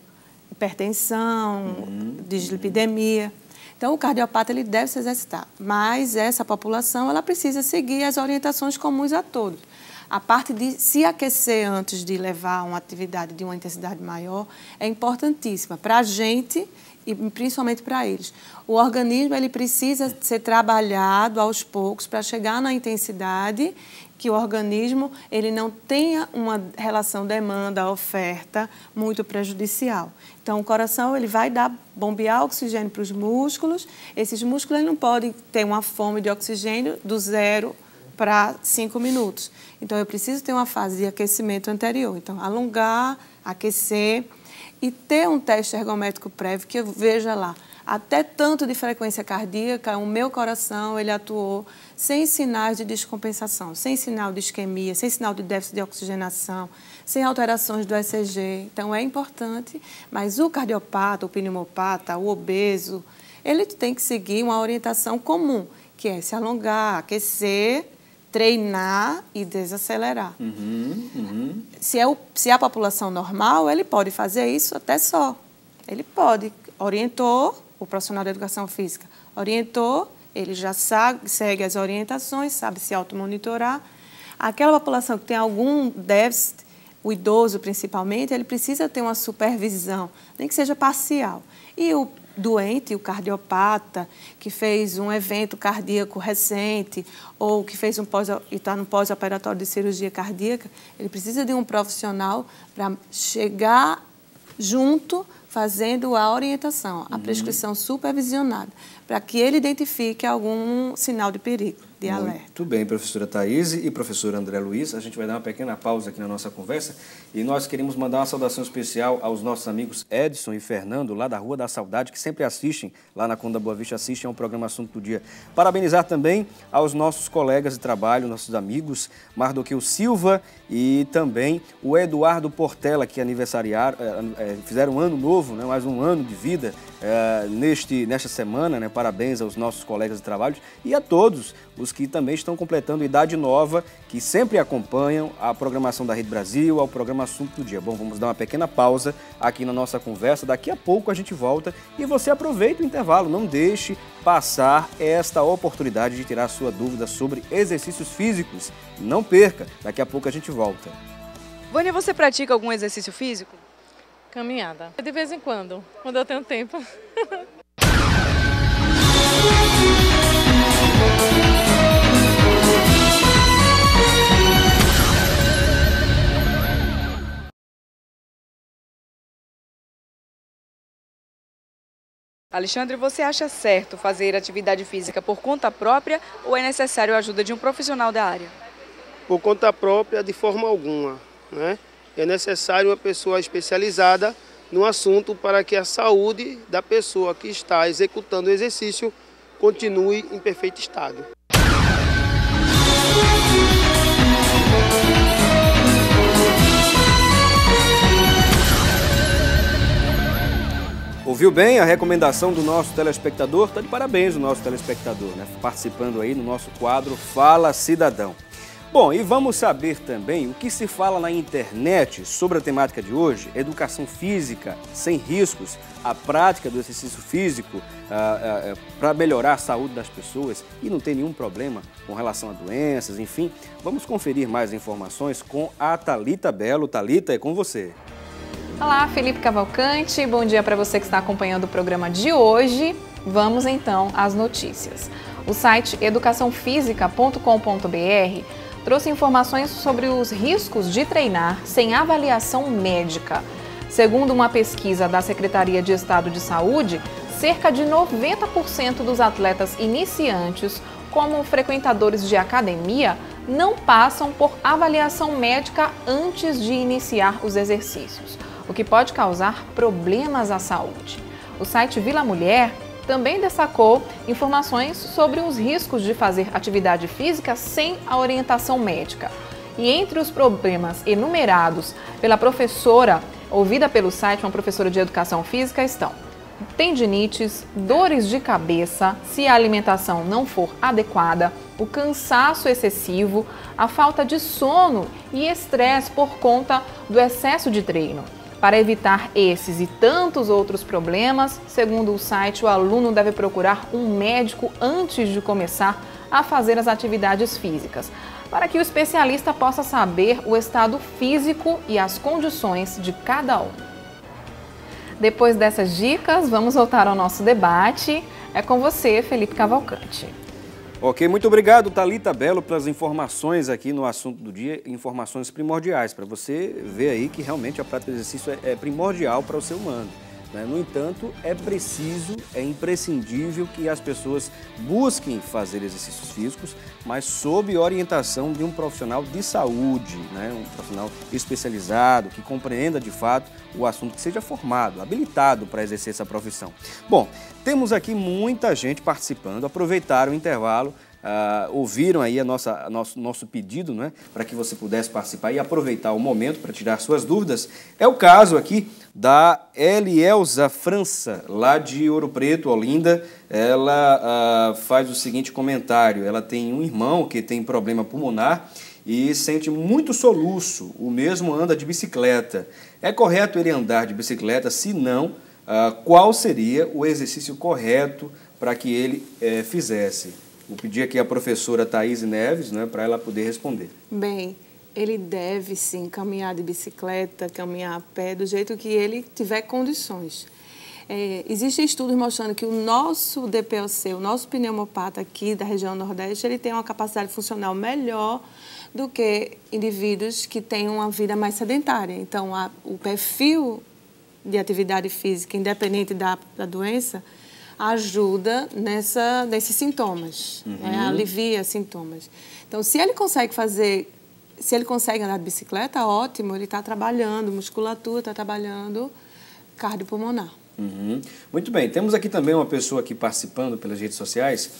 Hipertensão, dislipidemia. Então, o cardiopata, ele deve se exercitar, mas essa população, ela precisa seguir as orientações comuns a todos. A parte de se aquecer antes de levar uma atividade de uma intensidade maior é importantíssima para a gente e principalmente para eles. O organismo, ele precisa ser trabalhado aos poucos para chegar na intensidade que o organismo ele não tenha uma relação demanda-oferta muito prejudicial. Então, o coração ele vai bombear oxigênio para os músculos. Esses músculos eles não podem ter uma fome de oxigênio do 0 para 5 minutos. Então, eu preciso ter uma fase de aquecimento anterior. Então, alongar, aquecer e ter um teste ergométrico prévio que eu veja lá. Até tanto de frequência cardíaca, o meu coração ele atuou sem sinais de descompensação, sem sinal de isquemia, sem sinal de déficit de oxigenação, sem alterações do ECG. Então, é importante, mas o cardiopata, o pneumopata, o obeso, ele tem que seguir uma orientação comum, que é se alongar, aquecer, treinar e desacelerar. Se é a população normal, ele pode fazer isso até só. Ele pode. Orientou, o profissional da educação física orientou, ele já segue as orientações, sabe se automonitorar. Aquela população que tem algum déficit, o idoso principalmente, ele precisa ter uma supervisão, nem que seja parcial. E o doente, o cardiopata, que fez um evento cardíaco recente ou que fez está no pós-operatório de cirurgia cardíaca, ele precisa de um profissional para chegar junto, fazendo a orientação, a prescrição supervisionada, para que ele identifique algum sinal de perigo, de alerta. Muito bem, professora Thaís e professor André Luiz. A gente vai dar uma pequena pausa aqui na nossa conversa e nós queremos mandar uma saudação especial aos nossos amigos Edson e Fernando, lá da Rua da Saudade, que sempre assistem, lá na Conda Boa Vista, assistem ao programa Assunto do Dia. Parabenizar também aos nossos colegas de trabalho, nossos amigos, Mardoqueu Silva e também o Eduardo Portela, que aniversariaram, fizeram um ano novo, né, mais um ano de vida nesta semana, né? Parabéns aos nossos colegas de trabalho e a todos os que também estão completando idade nova, que sempre acompanham a programação da Rede Brasil, ao programa Assunto do Dia. Bom, vamos dar uma pequena pausa aqui na nossa conversa, daqui a pouco a gente volta e você aproveita o intervalo, não deixe passar esta oportunidade de tirar sua dúvida sobre exercícios físicos. Não perca, daqui a pouco a gente volta. Vânia, você pratica algum exercício físico? Caminhada. De vez em quando eu tenho tempo. Alexandre, você acha certo fazer atividade física por conta própria ou é necessário a ajuda de um profissional da área? Por conta própria, de forma alguma, né? É necessário uma pessoa especializada no assunto para que a saúde da pessoa que está executando o exercício continue em perfeito estado. Ouviu bem a recomendação do nosso telespectador? Está de parabéns o nosso telespectador, né? Participando aí no nosso quadro Fala Cidadão. Bom, e vamos saber também o que se fala na internet sobre a temática de hoje, educação física sem riscos, a prática do exercício físico para melhorar a saúde das pessoas e não tem nenhum problema com relação a doenças, enfim. Vamos conferir mais informações com a Thalita Belo. Thalita, é com você. Olá, Felipe Cavalcante, bom dia para você que está acompanhando o programa de hoje. Vamos então às notícias. O site educaçãofisica.com.br trouxe informações sobre os riscos de treinar sem avaliação médica. Segundo uma pesquisa da Secretaria de Estado de Saúde, cerca de 90% dos atletas iniciantes, como frequentadores de academia, não passam por avaliação médica antes de iniciar os exercícios, o que pode causar problemas à saúde. O site Vila Mulher também destacou informações sobre os riscos de fazer atividade física sem a orientação médica. E entre os problemas enumerados pela professora, ouvida pelo site, uma professora de educação física, estão tendinites, dores de cabeça, se a alimentação não for adequada, o cansaço excessivo, a falta de sono e estresse por conta do excesso de treino. Para evitar esses e tantos outros problemas, segundo o site, o aluno deve procurar um médico antes de começar a fazer as atividades físicas, para que o especialista possa saber o estado físico e as condições de cada um. Depois dessas dicas, vamos voltar ao nosso debate. É com você, Felipe Cavalcante. Ok, muito obrigado, Thalita Belo, pelas informações aqui no assunto do dia, informações primordiais, para você ver aí que realmente a prática do exercício é primordial para o ser humano. No entanto, é preciso, é imprescindível que as pessoas busquem fazer exercícios físicos, mas sob orientação de um profissional de saúde, um profissional especializado, que compreenda de fato o assunto, que seja formado, habilitado para exercer essa profissão. Bom, temos aqui muita gente participando, aproveitaram o intervalo, ouviram aí nosso pedido, para que você pudesse participar e aproveitar o momento para tirar suas dúvidas. É o caso aqui da Elielza França, lá de Ouro Preto, Olinda. Ela faz o seguinte comentário: ela tem um irmão que tem problema pulmonar e sente muito soluço, o mesmo anda de bicicleta. É correto ele andar de bicicleta? Se não, qual seria o exercício correto para que ele fizesse? Vou pedir aqui a professora Thaís Neves, para ela poder responder. Bem, ele deve sim caminhar de bicicleta, caminhar a pé, do jeito que ele tiver condições. Existem estudos mostrando que o nosso DPOC, o nosso pneumopata aqui da região Nordeste, ele tem uma capacidade funcional melhor do que indivíduos que têm uma vida mais sedentária. Então, o perfil de atividade física, independente da doença, ajuda nesses sintomas, alivia sintomas. Então, se ele consegue andar de bicicleta, ótimo, ele está trabalhando musculatura, está trabalhando cardiopulmonar. Muito bem, temos aqui também uma pessoa aqui participando pelas redes sociais,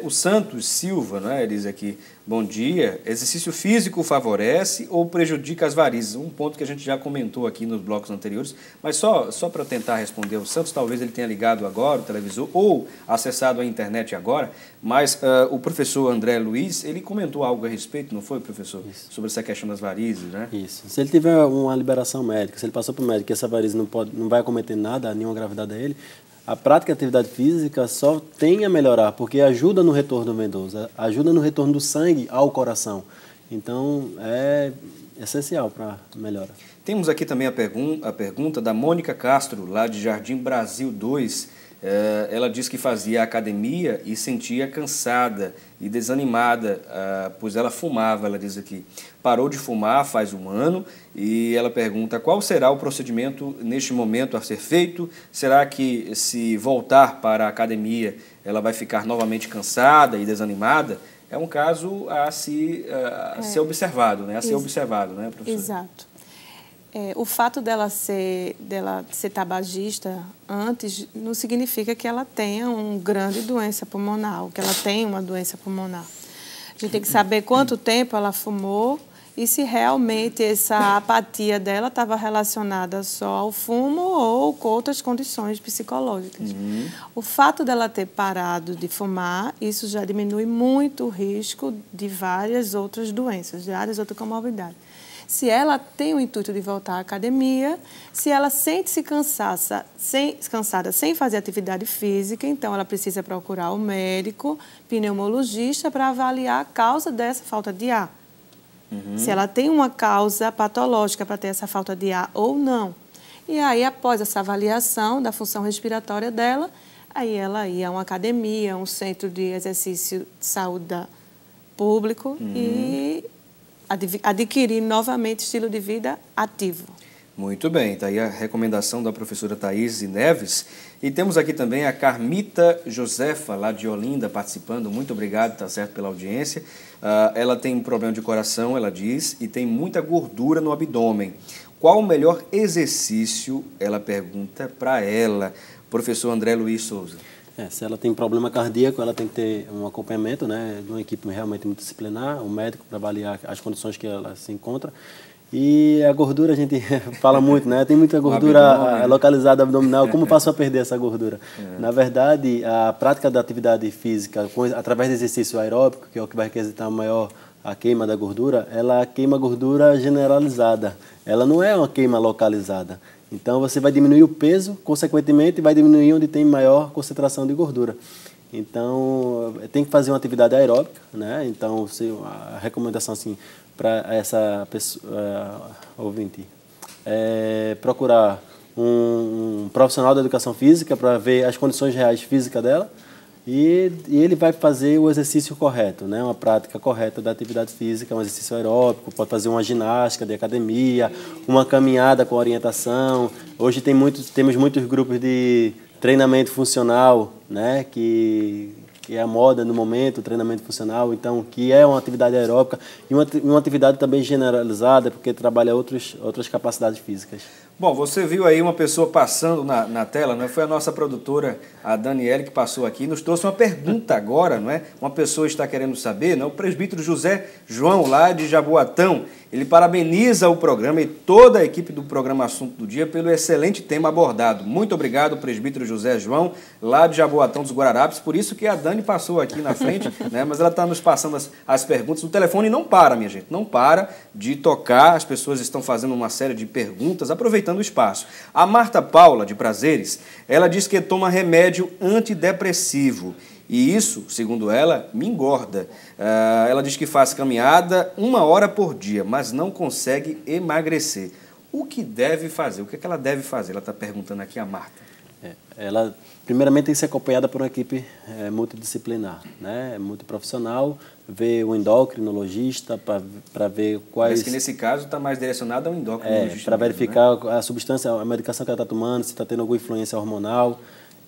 o Santos Silva, ele diz aqui: bom dia, exercício físico favorece ou prejudica as varizes? Um ponto que a gente já comentou aqui nos blocos anteriores, mas só para tentar responder, o Santos talvez ele tenha ligado agora o televisor ou acessado a internet agora, mas o professor André Luiz, ele comentou algo a respeito, não foi, professor? Isso. Sobre essa questão das varizes, Isso. Se ele tiver uma liberação médica, se ele passou para o médico que essa varize não vai cometer nada, nenhuma gravidade a ele, a prática de atividade física só tem a melhorar, porque ajuda no retorno venoso, ajuda no retorno do sangue ao coração. Então, é essencial para melhora. Temos aqui também a pergunta da Mônica Castro, lá de Jardim Brasil 2. Ela diz que fazia academia e sentia cansada e desanimada, pois ela fumava, ela diz aqui. Parou de fumar faz 1 ano e ela pergunta qual será o procedimento neste momento a ser feito. Será que se voltar para a academia ela vai ficar novamente cansada e desanimada? É um caso a ser observado, a ser observado, professora? Exato. O fato dela ser tabagista antes não significa que ela tenha uma grande doença pulmonar, ou que ela tenha uma doença pulmonar. A gente tem que saber quanto tempo ela fumou e se realmente essa apatia dela estava relacionada só ao fumo ou com outras condições psicológicas. O fato dela ter parado de fumar, isso já diminui muito o risco de várias outras doenças, de várias outras comorbidades. Se ela tem o intuito de voltar à academia, se ela sente-se cansada sem fazer atividade física, então ela precisa procurar o médico, pneumologista, para avaliar a causa dessa falta de ar. Se ela tem uma causa patológica para ter essa falta de ar ou não. E aí, após essa avaliação da função respiratória dela, aí ela ia a uma academia, um centro de exercício de saúde público e adquirir novamente estilo de vida ativo. Muito bem, está aí a recomendação da professora Thaís Neves. E temos aqui também a Carmita Josefa, lá de Olinda, participando. Muito obrigado, tá certo, pela audiência. Ela tem um problema de coração, ela diz, e tem muita gordura no abdômen. Qual o melhor exercício, ela pergunta, para ela? Professor André Luiz Souza. Se ela tem problema cardíaco, ela tem que ter um acompanhamento, né, de uma equipe realmente multidisciplinar, um médico para avaliar as condições que ela se encontra. E a gordura, a gente fala muito, né? Tem muita gordura localizada abdominal. Como passou a perder essa gordura? Na verdade, a prática da atividade física, através do exercício aeróbico, que é o que vai requisitar maior a queima da gordura, ela queima gordura generalizada. Ela não é uma queima localizada. Então, você vai diminuir o peso, consequentemente, vai diminuir onde tem maior concentração de gordura. Então, tem que fazer uma atividade aeróbica, né? Então, a recomendação, assim, para essa pessoa, ouvinte, é procurar um profissional da educação física para ver as condições reais físicas dela e ele vai fazer o exercício correto, né? Uma prática correta da atividade física, um exercício aeróbico, pode fazer uma ginástica de academia, uma caminhada com orientação. Hoje temos muitos grupos de treinamento funcional, né? Que é a moda no momento, o treinamento funcional, então, que é uma atividade aeróbica e uma atividade também generalizada, porque trabalha outras capacidades físicas. Bom, você viu aí uma pessoa passando na tela, não é? Foi a nossa produtora, a Daniele, que passou aqui, nos trouxe uma pergunta agora, não é? Uma pessoa está querendo saber, não é? O presbítero José João, lá de Jaboatão, ele parabeniza o programa e toda a equipe do programa Assunto do Dia pelo excelente tema abordado. Muito obrigado, presbítero José João, lá de Jaboatão dos Guararapes, por isso que a Dani passou aqui na frente, né? Mas ela está nos passando as perguntas. O telefone não para, minha gente, não para de tocar, as pessoas estão fazendo uma série de perguntas, aproveitando o espaço. A Marta Paula, de Prazeres, ela diz que toma remédio antidepressivo e isso, segundo ela, me engorda. Ela diz que faz caminhada 1 hora por dia, mas não consegue emagrecer. O que deve fazer? O que ela deve fazer? Ela está perguntando aqui a Marta. Ela, primeiramente, tem que ser acompanhada por uma equipe multidisciplinar, né? Multiprofissional, ver o endocrinologista para ver quais... Mas que nesse caso está mais direcionado ao endocrinologista. Para verificar, né, a substância, a medicação que ela está tomando, se está tendo alguma influência hormonal.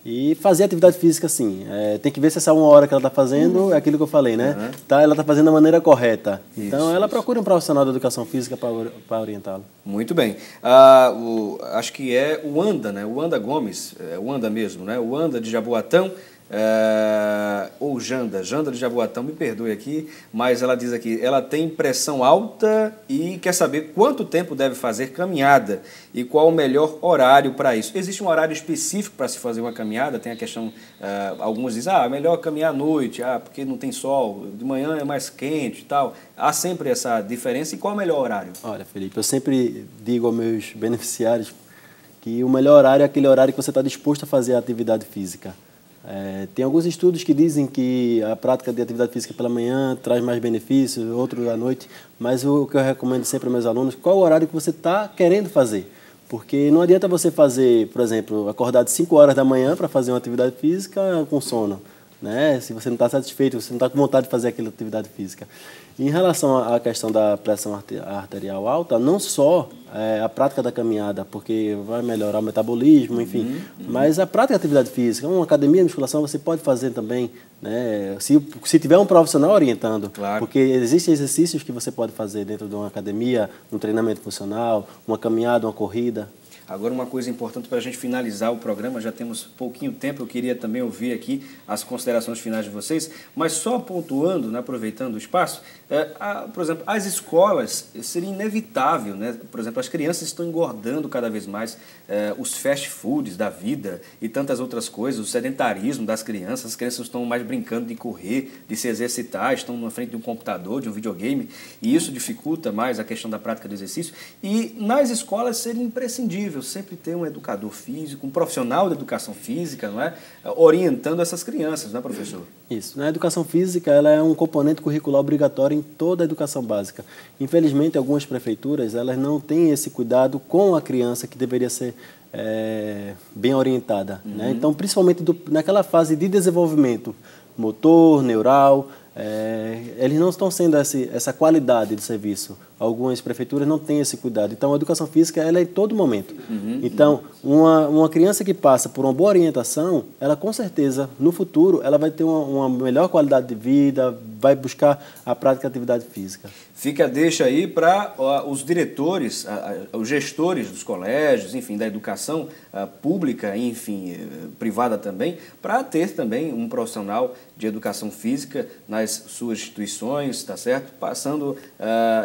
E fazer atividade física, sim. Tem que ver se essa 1 hora que ela está fazendo é aquilo que eu falei, né? Ela está fazendo da maneira correta. Então, ela procura um profissional da educação física para orientá-la. Muito bem. Acho que é o Anda, né? O Anda Gomes, o Anda mesmo, né? O Anda de Jaboatão, ou Janda de Jaboatão, me perdoe aqui, mas ela diz aqui, ela tem pressão alta e quer saber quanto tempo deve fazer caminhada e qual o melhor horário para isso. Existe um horário específico para se fazer uma caminhada? Tem a questão, alguns dizem, é melhor caminhar à noite, porque não tem sol, de manhã é mais quente e tal. Há sempre essa diferença e qual o melhor horário? Olha, Felipe, eu sempre digo aos meus beneficiários que o melhor horário é aquele horário que você está disposto a fazer a atividade física. Tem alguns estudos que dizem que a prática de atividade física pela manhã traz mais benefícios, outros à noite, mas o que eu recomendo sempre aos meus alunos, qual o horário que você está querendo fazer? Porque não adianta você fazer, por exemplo, acordar de 5 horas da manhã para fazer uma atividade física com sono, né? Se você não está satisfeito, você não está com vontade de fazer aquela atividade física. Em relação à questão da pressão arterial alta, não só a prática da caminhada, porque vai melhorar o metabolismo, enfim, mas a prática da atividade física, uma academia de musculação você pode fazer também, né? Se tiver um profissional orientando, claro. Porque existem exercícios que você pode fazer dentro de uma academia, um treinamento funcional, uma caminhada, uma corrida. Agora, uma coisa importante para a gente finalizar o programa, já temos pouquinho tempo, eu queria também ouvir aqui as considerações finais de vocês, mas só pontuando, né, aproveitando o espaço, por exemplo, as escolas, seria inevitável, né? Por exemplo, as crianças estão engordando cada vez mais, os fast foods da vida e tantas outras coisas, o sedentarismo das crianças, as crianças estão mais brincando de correr, de se exercitar, estão na frente de um computador, de um videogame, e isso dificulta mais a questão da prática do exercício. E nas escolas seria imprescindível sempre ter um educador físico, um profissional de educação física, não é? Orientando essas crianças, não é, professor? Isso. A educação física ela é um componente curricular obrigatório em toda a educação básica. Infelizmente, algumas prefeituras elas não têm esse cuidado com a criança que deveria ser bem orientada. Né? Então, principalmente naquela fase de desenvolvimento motor, neural, eles não estão sendo essa qualidade de serviço. Algumas prefeituras não têm esse cuidado. Então, a educação física ela é em todo momento. Então, uma criança que passa por uma boa orientação, ela com certeza, no futuro, ela vai ter uma melhor qualidade de vida, vai buscar a prática de atividade física. Fica a deixa aí para os diretores, os gestores dos colégios, enfim, da educação pública, enfim, privada também, para ter também um profissional de educação física nas suas instituições, tá certo? Passando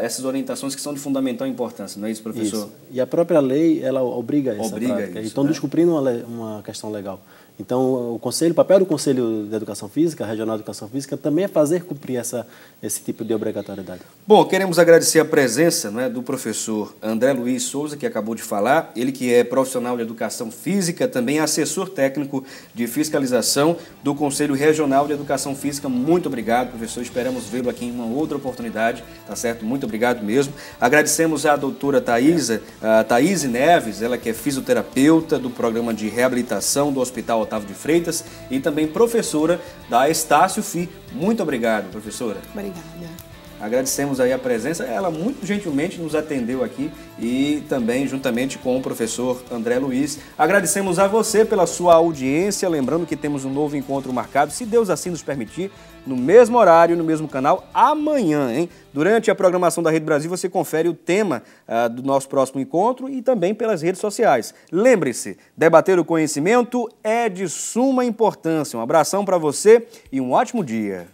essas orientações que são de fundamental importância, não é isso, professor? Isso. E a própria lei, ela obriga essa prática. Isso, então, descumprindo uma questão legal. Então, o papel do Conselho de Educação Física, Regional de Educação Física, também é fazer cumprir esse tipo de obrigatoriedade. Bom, queremos agradecer a presença, né, do professor André Luiz Souza, que acabou de falar, ele que é profissional de Educação Física, também assessor técnico de fiscalização do Conselho Regional de Educação Física. Muito obrigado, professor, esperamos vê-lo aqui em uma outra oportunidade, tá certo? Muito obrigado mesmo. Agradecemos à doutora Thaís Neves, ela que é fisioterapeuta do Programa de Reabilitação do Hospital Otávio de Freitas e também professora da Estácio FI. Muito obrigado, professora. Obrigada. Agradecemos aí a presença, ela muito gentilmente nos atendeu aqui e também juntamente com o professor André Luiz. Agradecemos a você pela sua audiência, lembrando que temos um novo encontro marcado, se Deus assim nos permitir, no mesmo horário, no mesmo canal, amanhã, hein? Durante a programação da Rede Brasil, você confere o tema do nosso próximo encontro e também pelas redes sociais. Lembre-se, debater o conhecimento é de suma importância. Um abração para você e um ótimo dia.